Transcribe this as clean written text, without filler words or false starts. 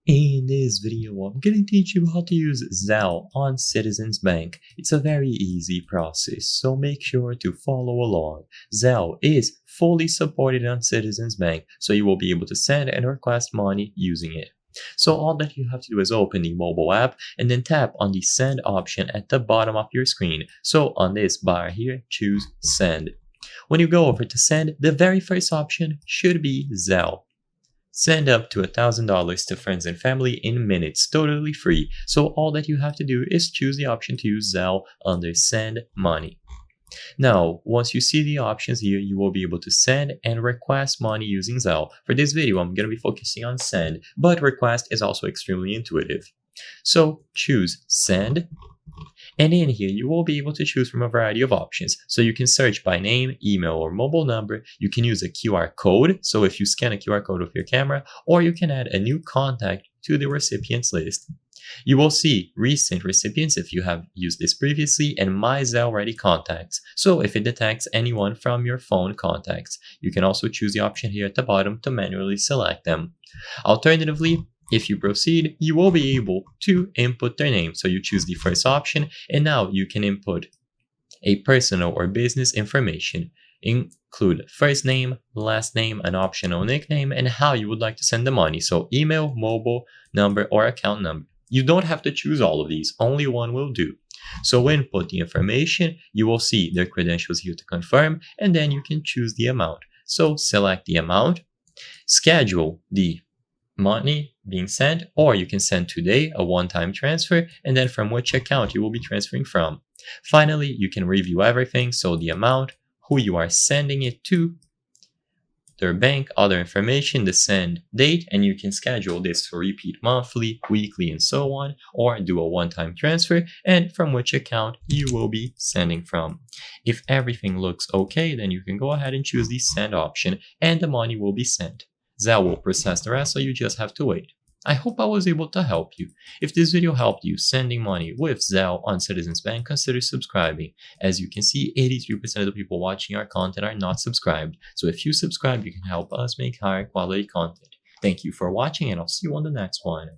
In this video, I'm going to teach you how to use Zelle on Citizens Bank. It's a very easy process, so make sure to follow along. Zelle is fully supported on Citizens Bank, so you will be able to send and request money using it. So all that you have to do is open the mobile app and then tap on the send option at the bottom of your screen. So on this bar here, choose send. When you go over to send, the very first option should be Zelle. Send up to $1,000 to friends and family in minutes, totally free. So all that you have to do is choose the option to use Zelle under Send Money. Now, once you see the options here, you will be able to send and request money using Zelle. For this video, I'm going to be focusing on send, but request is also extremely intuitive. So choose Send. And in here, you will be able to choose from a variety of options. So you can search by name, email, or mobile number. You can use a QR code. So if you scan a QR code with your camera, or you can add a new contact to the recipients list. You will see recent recipients if you have used this previously and My Zelle Ready contacts. So if it detects anyone from your phone contacts, you can also choose the option here at the bottom to manually select them. Alternatively, if you proceed, you will be able to input their name. So you choose the first option, and now you can input a personal or business information. Include first name, last name, an optional nickname, and how you would like to send the money. So email, mobile number, or account number. You don't have to choose all of these, only one will do. So input the information, you will see their credentials here to confirm, and then you can choose the amount. So select the amount, schedule the money being sent, or you can send today a one-time transfer, and then from which account you will be transferring from. Finally, you can review everything, so the amount, who you are sending it to, their bank, other information, the send date, and you can schedule this to repeat monthly, weekly, and so on, or do a one-time transfer, and from which account you will be sending from. If everything looks okay, then you can go ahead and choose the send option, and the money will be sent. Zelle will process the rest, so you just have to wait. I hope I was able to help you. If this video helped you sending money with Zelle on Citizens Bank, consider subscribing. As you can see, 83% of the people watching our content are not subscribed. So if you subscribe, you can help us make higher quality content. Thank you for watching, and I'll see you on the next one.